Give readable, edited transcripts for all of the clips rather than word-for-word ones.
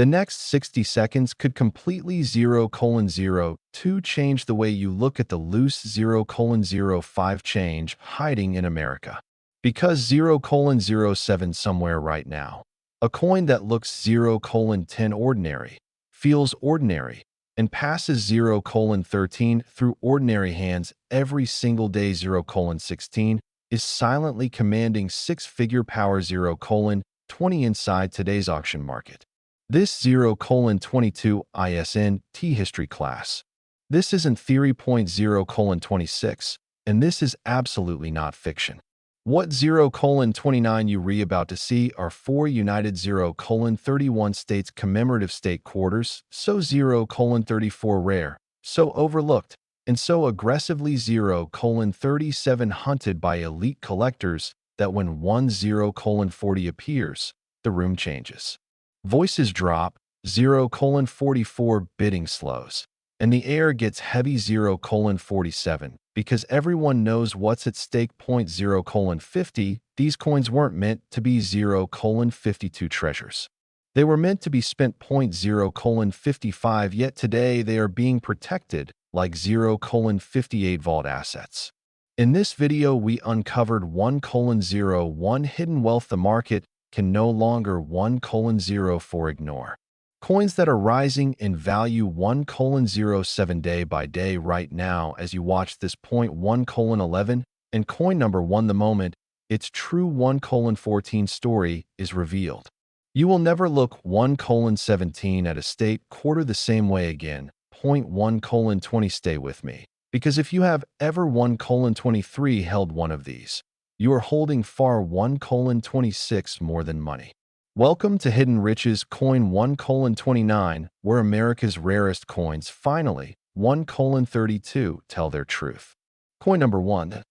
The next 60 seconds could completely 0:02 change the way you look at the loose 0:05 change hiding in America. Because 0:07 somewhere right now. A coin that looks 0:10 ordinary, feels ordinary, and passes 0:13 through ordinary hands every single day 0:16 is silently commanding six-figure power 0:20 inside today's auction market. This 0:22 ISN T history class. This isn't theory. 0:26, and this is absolutely not fiction. What 0:29 you re about to see are four united 0:31 states commemorative state quarters, so 0:34 rare, so overlooked, and so aggressively 0:37 hunted by elite collectors that when 10:40 appears, the room changes. Voices drop, 0:44 bidding slows, and the air gets heavy 0:47 because everyone knows what's at stake. 0:50, these coins weren't meant to be 0:52 treasures. They were meant to be spent. 0:55, yet today they are being protected like 0:58 vault assets. In this video, we uncovered 1:01 hidden wealth the market can no longer 1:04 ignore. Coins that are rising in value 1:07 day by day right now as you watch this. 1:11 and coin number 1 the moment its true 1:14 story is revealed. You will never look 1:17 at a state quarter the same way again. 1:20 stay with me, because if you have ever 1:23 held one of these, you are holding far 1:26 more than money. Welcome to Hidden Riches Coin 1:29, where America's rarest coins finally 1:32 tell their truth. Coin number 1.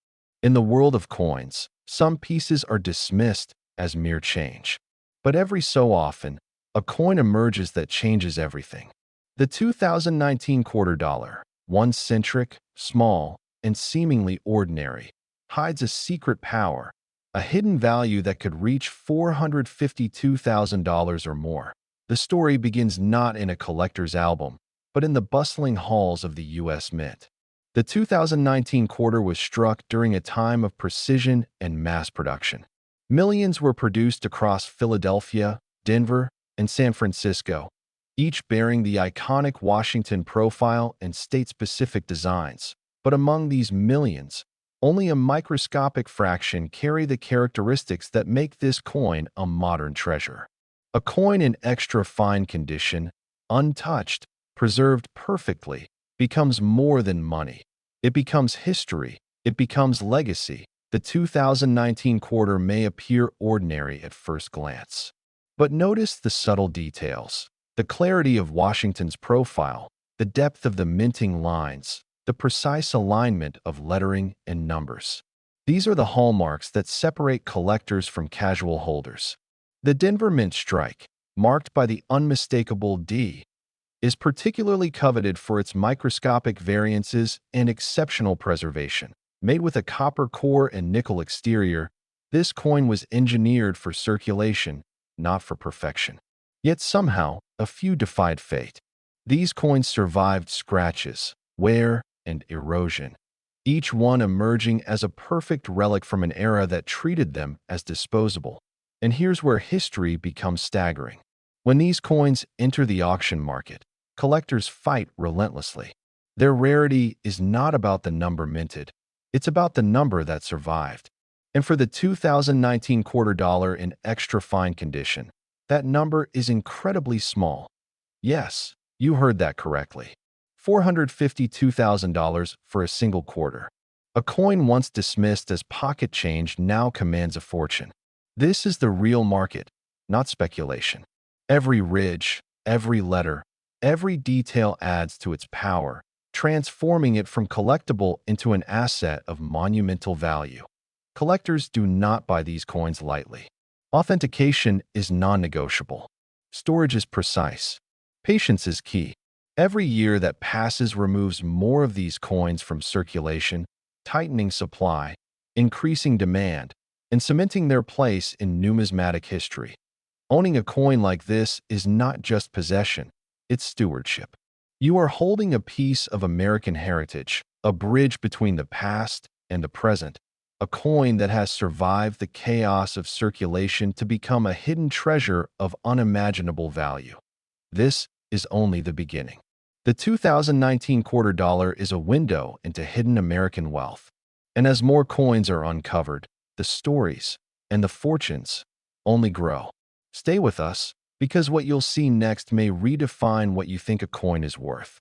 In the world of coins, some pieces are dismissed as mere change. But every so often, a coin emerges that changes everything. The 2019 quarter dollar, once centric, small, and seemingly ordinary, hides a secret power, a hidden value that could reach $452,000 or more. The story begins not in a collector's album, but in the bustling halls of the U.S. Mint. The 2019 quarter was struck during a time of precision and mass production. Millions were produced across Philadelphia, Denver, and San Francisco, each bearing the iconic Washington profile and state-specific designs. But among these millions, only a microscopic fraction carry the characteristics that make this coin a modern treasure. A coin in extra fine condition, untouched, preserved perfectly, becomes more than money. It becomes history. It becomes legacy. The 2019 quarter may appear ordinary at first glance. But notice the subtle details, the clarity of Washington's profile, the depth of the minting lines, the precise alignment of lettering and numbers. These are the hallmarks that separate collectors from casual holders. The Denver Mint strike, marked by the unmistakable D, is particularly coveted for its microscopic variances and exceptional preservation. Made with a copper core and nickel exterior, this coin was engineered for circulation, not for perfection. Yet somehow, a few defied fate. These coins survived scratches, wear, and erosion, each one emerging as a perfect relic from an era that treated them as disposable. And here's where history becomes staggering. When these coins enter the auction market, collectors fight relentlessly. Their rarity is not about the number minted, it's about the number that survived. And for the 2019 quarter dollar in extra fine condition, that number is incredibly small. Yes, you heard that correctly. $452,000 for a single quarter. A coin once dismissed as pocket change now commands a fortune. This is the real market, not speculation. Every ridge, every letter, every detail adds to its power, transforming it from collectible into an asset of monumental value. Collectors do not buy these coins lightly. Authentication is non-negotiable. Storage is precise. Patience is key. Every year that passes removes more of these coins from circulation, tightening supply, increasing demand, and cementing their place in numismatic history. Owning a coin like this is not just possession, it's stewardship. You are holding a piece of American heritage, a bridge between the past and the present, a coin that has survived the chaos of circulation to become a hidden treasure of unimaginable value. This is only the beginning. The 2019 quarter dollar is a window into hidden American wealth. And as more coins are uncovered, the stories and the fortunes only grow. Stay with us, because what you'll see next may redefine what you think a coin is worth.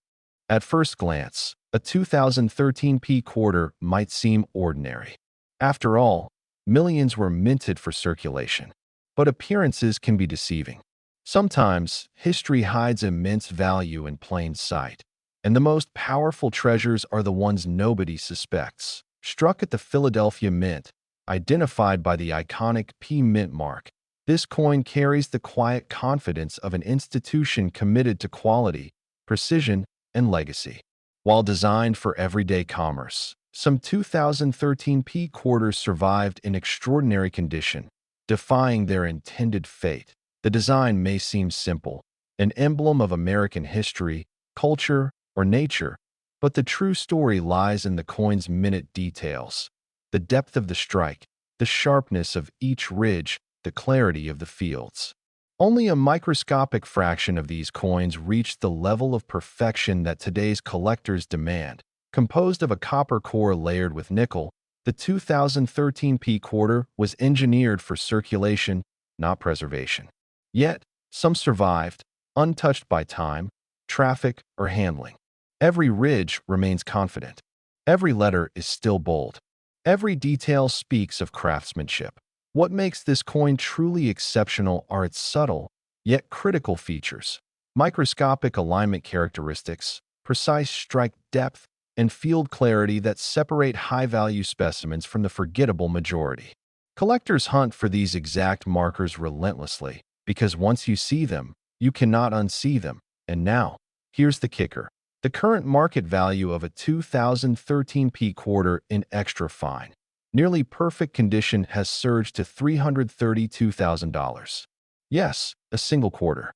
At first glance, a 2013 P quarter might seem ordinary. After all, millions were minted for circulation. But appearances can be deceiving. Sometimes, history hides immense value in plain sight, and the most powerful treasures are the ones nobody suspects. Struck at the Philadelphia Mint, identified by the iconic P Mint mark, this coin carries the quiet confidence of an institution committed to quality, precision, and legacy. While designed for everyday commerce, some 2013 P quarters survived in extraordinary condition, defying their intended fate. The design may seem simple, an emblem of American history, culture, or nature, but the true story lies in the coin's minute details. The depth of the strike, the sharpness of each ridge, the clarity of the fields. Only a microscopic fraction of these coins reach the level of perfection that today's collectors demand. Composed of a copper core layered with nickel, the 2013 P quarter was engineered for circulation, not preservation. Yet, some survived, untouched by time, traffic, or handling. Every ridge remains confident. Every letter is still bold. Every detail speaks of craftsmanship. What makes this coin truly exceptional are its subtle, yet critical features. Microscopic alignment characteristics, precise strike depth, and field clarity that separate high-value specimens from the forgettable majority. Collectors hunt for these exact markers relentlessly, because once you see them, you cannot unsee them. And now, here's the kicker. The current market value of a 2013 P quarter in extra fine, nearly perfect condition has surged to $332,000. Yes, a single quarter.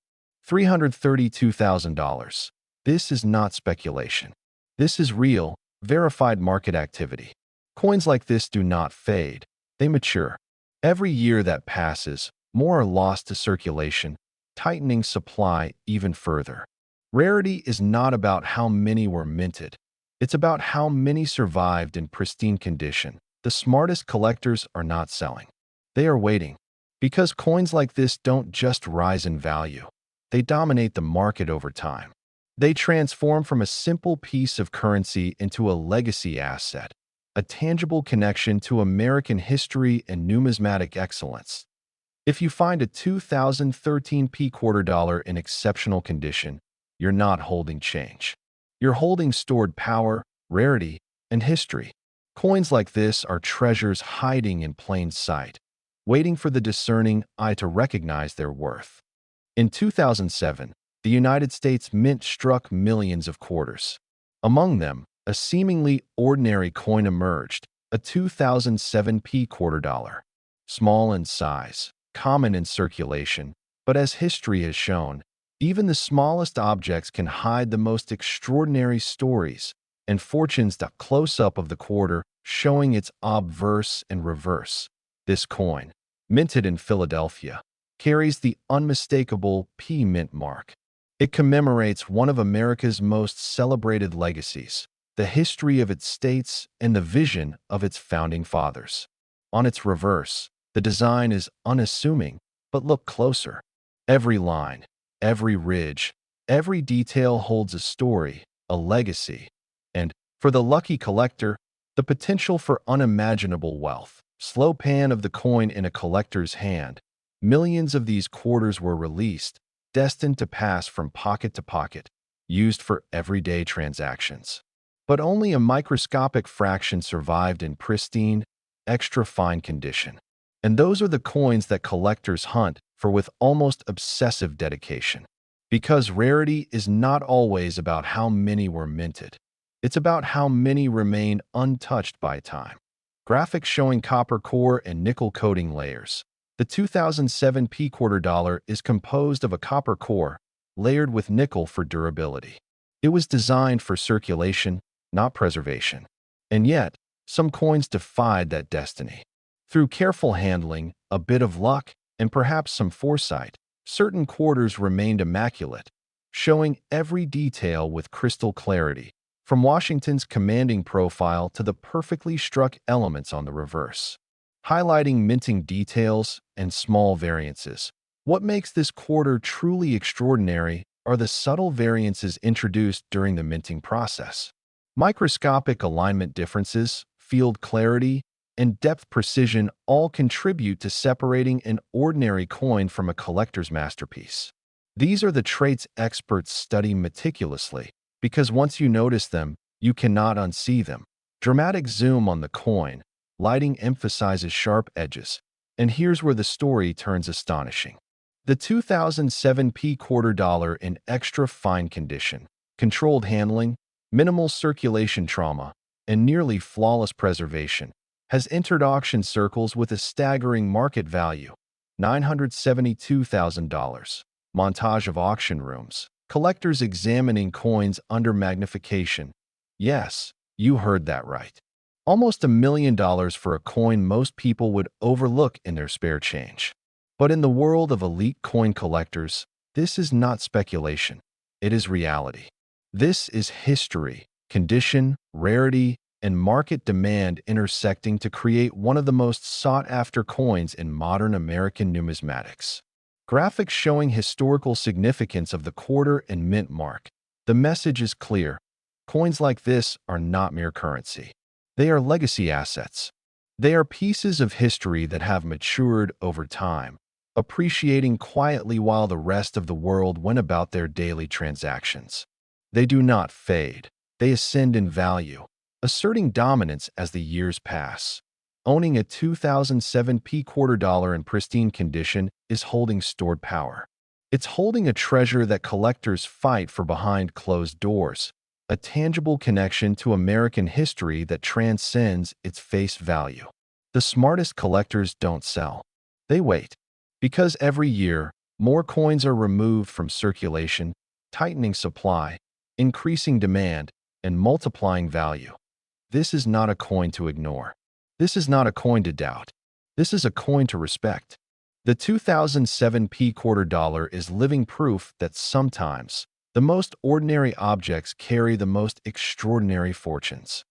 $332,000. This is not speculation. This is real, verified market activity. Coins like this do not fade. They mature. Every year that passes, more are lost to circulation, tightening supply even further. Rarity is not about how many were minted. It's about how many survived in pristine condition. The smartest collectors are not selling. They are waiting. Because coins like this don't just rise in value. They dominate the market over time. They transform from a simple piece of currency into a legacy asset, a tangible connection to American history and numismatic excellence. If you find a 2013 P quarter dollar in exceptional condition, you're not holding change. You're holding stored power, rarity, and history. Coins like this are treasures hiding in plain sight, waiting for the discerning eye to recognize their worth. In 2007, the United States Mint struck millions of quarters. Among them, a seemingly ordinary coin emerged, a 2007 P quarter dollar. Small in size, common in circulation, but as history has shown, even the smallest objects can hide the most extraordinary stories, and fortunes. The close-up of the quarter showing its obverse and reverse. This coin, minted in Philadelphia, carries the unmistakable P Mint mark. It commemorates one of America's most celebrated legacies, the history of its states and the vision of its founding fathers. On its reverse, the design is unassuming, but look closer. Every line, every ridge, every detail holds a story, a legacy, and, for the lucky collector, the potential for unimaginable wealth. Slow pan of the coin in a collector's hand. Millions of these quarters were released, destined to pass from pocket to pocket, used for everyday transactions. But only a microscopic fraction survived in pristine, extra-fine condition. And those are the coins that collectors hunt for with almost obsessive dedication. Because rarity is not always about how many were minted. It's about how many remain untouched by time. Graphics showing copper core and nickel coating layers, The 2007 P quarter dollar is composed of a copper core, layered with nickel for durability. It was designed for circulation, not preservation. And yet, some coins defied that destiny. Through careful handling, a bit of luck, and perhaps some foresight, certain quarters remained immaculate, showing every detail with crystal clarity, from Washington's commanding profile to the perfectly struck elements on the reverse, highlighting minting details and small variances. What makes this quarter truly extraordinary are the subtle variances introduced during the minting process. Microscopic alignment differences, field clarity, and depth precision all contribute to separating an ordinary coin from a collector's masterpiece. These are the traits experts study meticulously, because once you notice them, you cannot unsee them. Dramatic zoom on the coin, lighting emphasizes sharp edges, and here's where the story turns astonishing. The 2007 P quarter dollar in extra fine condition, controlled handling, minimal circulation trauma, and nearly flawless preservation has entered auction circles with a staggering market value, $972,000. Montage of auction rooms, collectors examining coins under magnification. Yes, you heard that right. Almost $1 million for a coin most people would overlook in their spare change. But in the world of elite coin collectors, this is not speculation. It is reality. This is history, condition, rarity, and market demand intersecting to create one of the most sought-after coins in modern American numismatics. Graphics showing historical significance of the quarter and mint mark. The message is clear. Coins like this are not mere currency. They are legacy assets. They are pieces of history that have matured over time, appreciating quietly while the rest of the world went about their daily transactions. They do not fade. They ascend in value, asserting dominance as the years pass. Owning a 2007 P quarter dollar in pristine condition is holding stored power. It's holding a treasure that collectors fight for behind closed doors, a tangible connection to American history that transcends its face value. The smartest collectors don't sell. They wait. Because every year, more coins are removed from circulation, tightening supply, increasing demand, and multiplying value. This is not a coin to ignore. This is not a coin to doubt. This is a coin to respect. The 2007 P quarter dollar is living proof that sometimes the most ordinary objects carry the most extraordinary fortunes.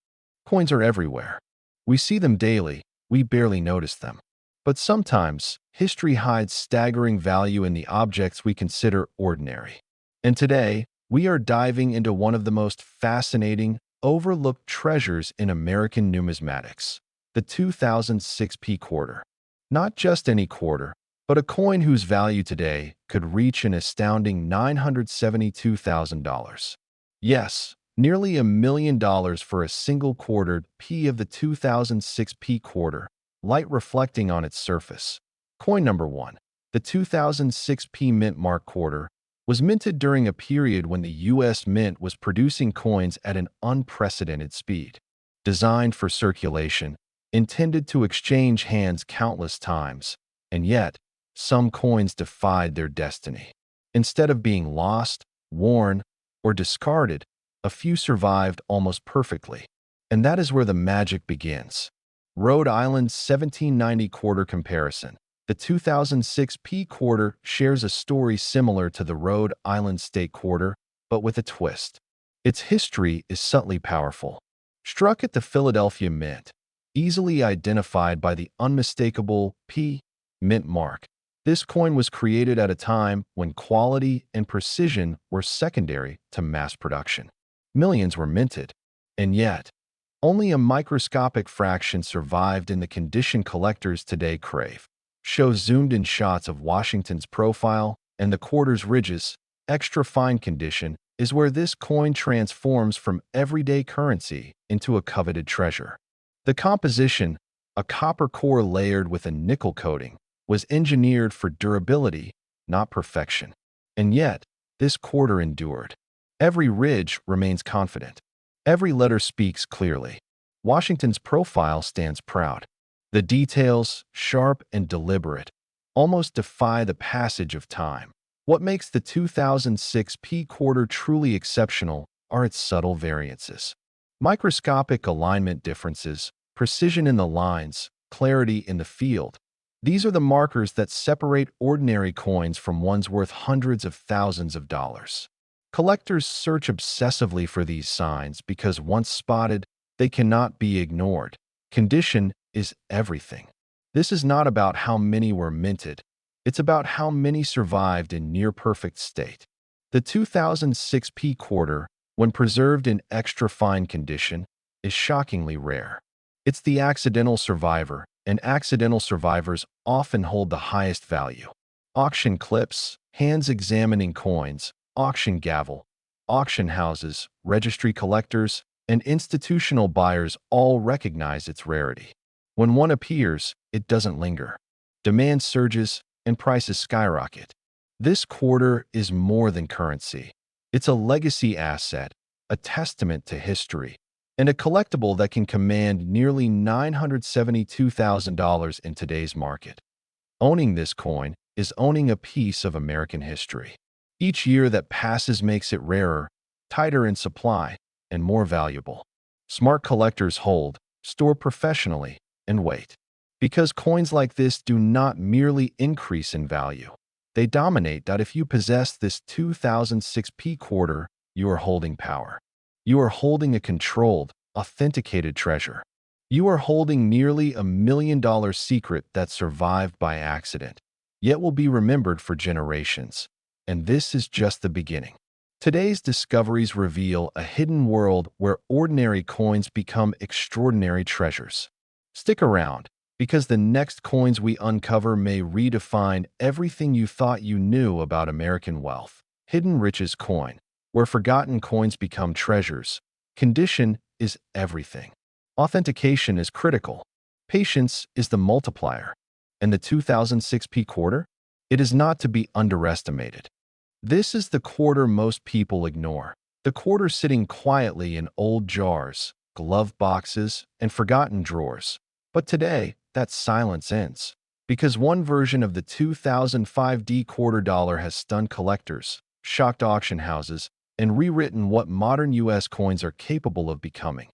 Coins are everywhere. We see them daily, we barely notice them. But sometimes, history hides staggering value in the objects we consider ordinary. And today, we are diving into one of the most fascinating, overlooked treasures in American numismatics, the 2006 P quarter. Not just any quarter, but a coin whose value today could reach an astounding $972,000. Yes, nearly $1 million for a single quartered P of the 2006 P quarter, light reflecting on its surface. Coin number 1. The 2006 P Mint Mark quarter was minted during a period when the U.S. Mint was producing coins at an unprecedented speed. Designed for circulation, intended to exchange hands countless times, and yet, some coins defied their destiny. Instead of being lost, worn, or discarded, a few survived almost perfectly. And that is where the magic begins. Rhode Island's 1790 quarter comparison. The 2006 P quarter shares a story similar to the Rhode Island State quarter, but with a twist. Its history is subtly powerful. Struck at the Philadelphia Mint, easily identified by the unmistakable P Mint mark, this coin was created at a time when quality and precision were secondary to mass production. Millions were minted, and yet, only a microscopic fraction survived in the condition collectors today crave. Show zoomed-in shots of Washington's profile and the quarter's ridges. Extra fine condition is where this coin transforms from everyday currency into a coveted treasure. The composition, a copper core layered with a nickel coating, was engineered for durability, not perfection. And yet, this quarter endured. Every ridge remains confident. Every letter speaks clearly. Washington's profile stands proud. The details, sharp and deliberate, almost defy the passage of time. What makes the 2006 P quarter truly exceptional are its subtle variances. Microscopic alignment differences, precision in the lines, clarity in the field. These are the markers that separate ordinary coins from ones worth hundreds of thousands of dollars. Collectors search obsessively for these signs because once spotted, they cannot be ignored. Condition is everything. This is not about how many were minted. It's about how many survived in near-perfect state. The 2006 P quarter, when preserved in extra-fine condition, is shockingly rare. It's the accidental survivor, and accidental survivors often hold the highest value. Auction clips, hands examining coins, auction gavel, auction houses, registry collectors, and institutional buyers all recognize its rarity. When one appears, it doesn't linger. Demand surges, and prices skyrocket. This quarter is more than currency. It's a legacy asset, a testament to history, and a collectible that can command nearly $972,000 in today's market. Owning this coin is owning a piece of American history. Each year that passes makes it rarer, tighter in supply, and more valuable. Smart collectors hold, store professionally, and wait. Because coins like this do not merely increase in value. They dominate. If you possess this 2006 P quarter, you are holding power. You are holding a controlled, authenticated treasure. You are holding nearly $1 million secret that survived by accident, yet will be remembered for generations. And this is just the beginning. Today's discoveries reveal a hidden world where ordinary coins become extraordinary treasures. Stick around, because the next coins we uncover may redefine everything you thought you knew about American wealth. Hidden Riches Coin, where forgotten coins become treasures. Condition is everything. Authentication is critical. Patience is the multiplier. And the 2006 P quarter? It is not to be underestimated. This is the quarter most people ignore. The quarter sitting quietly in old jars, glove boxes, and forgotten drawers. But today, that silence ends. Because one version of the 2005 D quarter dollar has stunned collectors, shocked auction houses, and rewritten what modern U.S. coins are capable of becoming.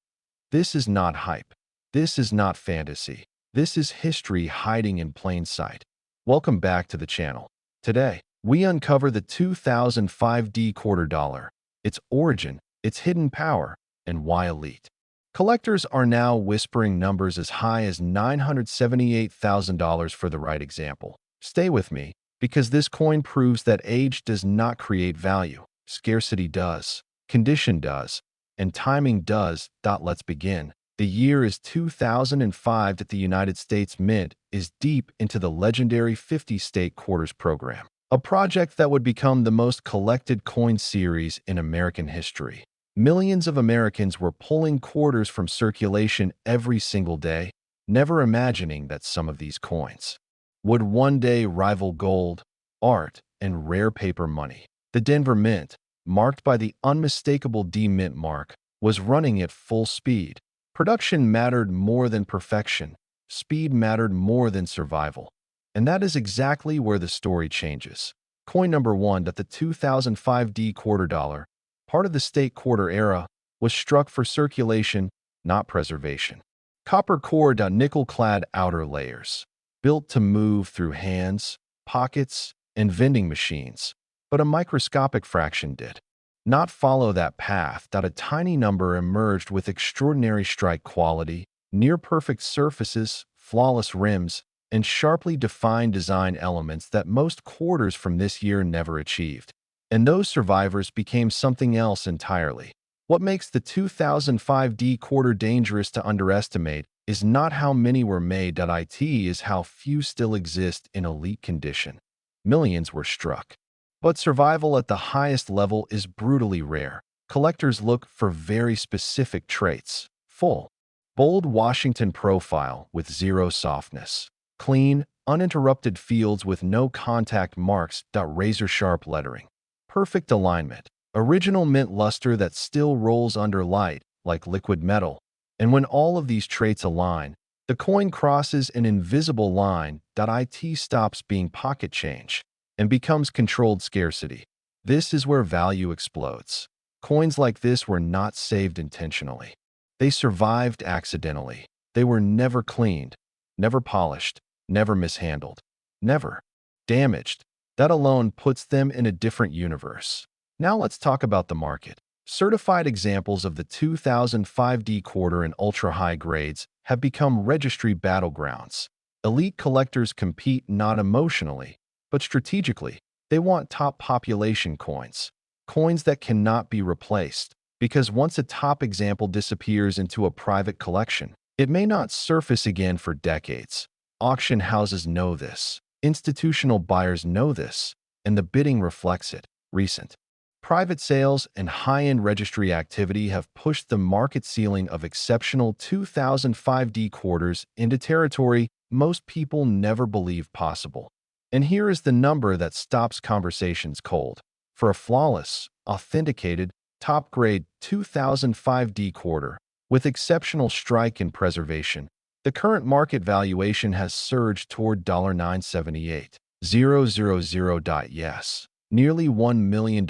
This is not hype. This is not fantasy. This is history hiding in plain sight. Welcome back to the channel. Today, we uncover the 2005 D quarter dollar, its origin, its hidden power, and why elite collectors are now whispering numbers as high as $978,000 for the right example. Stay with me, because this coin proves that age does not create value. Scarcity does, condition does, and timing does. Let's begin. The year is 2005 that the United States Mint is deep into the legendary 50-state quarters program, a project that would become the most collected coin series in American history. Millions of Americans were pulling quarters from circulation every single day, never imagining that some of these coins would one day rival gold, art, and rare paper money. The Denver Mint, marked by the unmistakable D Mint mark, was running at full speed. Production mattered more than perfection. Speed mattered more than survival. And that is exactly where the story changes. Coin number 1, the 2005 D quarter dollar, part of the state quarter era, was struck for circulation, not preservation. Copper core, nickel-clad outer layers, built to move through hands, pockets, and vending machines. But a microscopic fraction did not follow that path. A tiny number emerged with extraordinary strike quality, near-perfect surfaces, flawless rims, and sharply defined design elements that most quarters from this year never achieved. And those survivors became something else entirely. What makes the 2005 D quarter dangerous to underestimate is not how many were made. It is how few still exist in elite condition. Millions were struck. But survival at the highest level is brutally rare. Collectors look for very specific traits. Full, bold Washington profile with zero softness. Clean, uninterrupted fields with no contact marks. Razor-sharp lettering. Perfect alignment. Original mint luster that still rolls under light, like liquid metal. And when all of these traits align, The coin crosses an invisible line. It stops being pocket change and becomes controlled scarcity. This is where value explodes. Coins like this were not saved intentionally. They survived accidentally. They were never cleaned, never polished, never mishandled, never damaged. That alone puts them in a different universe. Now let's talk about the market. Certified examples of the 2005 D quarter and ultra-high grades have become registry battlegrounds. Elite collectors compete not emotionally, but strategically. They want top population coins, coins that cannot be replaced, because once a top example disappears into a private collection, it may not surface again for decades. Auction houses know this. Institutional buyers know this, and the bidding reflects it. Recent private sales and high-end registry activity have pushed the market ceiling of exceptional 2005 D quarters into territory most people never believed possible. And here is the number that stops conversations cold. For a flawless, authenticated, top-grade 2005 D quarter with exceptional strike and preservation, the current market valuation has surged toward $978,000. Yes, nearly $1 million.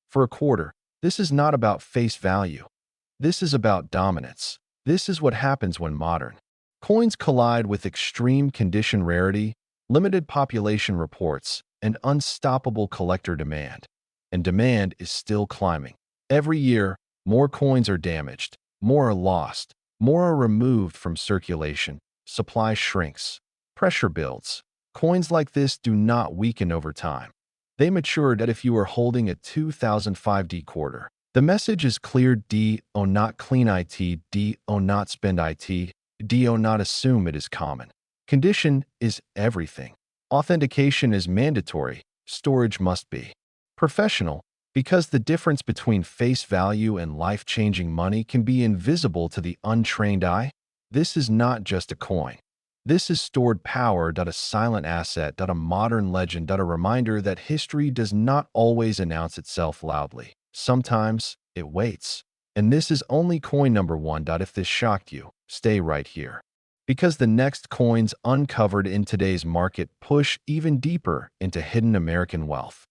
For a quarter, this is not about face value. This is about dominance. This is what happens when modern coins collide with extreme condition rarity, limited population reports, and unstoppable collector demand. And demand is still climbing. Every year, more coins are damaged, more are lost, more are removed from circulation, supply shrinks, pressure builds. Coins like this do not weaken over time. They mature that if you are holding a 2005 D quarter. The message is clear: do not clean it, do not spend it, do not assume it is common. Condition is everything. Authentication is mandatory, storage must be professional, because the difference between face value and life-changing money can be invisible to the untrained eye. This is not just a coin. This is stored power, a silent asset, a modern legend, a reminder that history does not always announce itself loudly. Sometimes it waits. And this is only coin number one. If this shocked you, stay right here. Because the next coins uncovered in today's market push even deeper into hidden American wealth.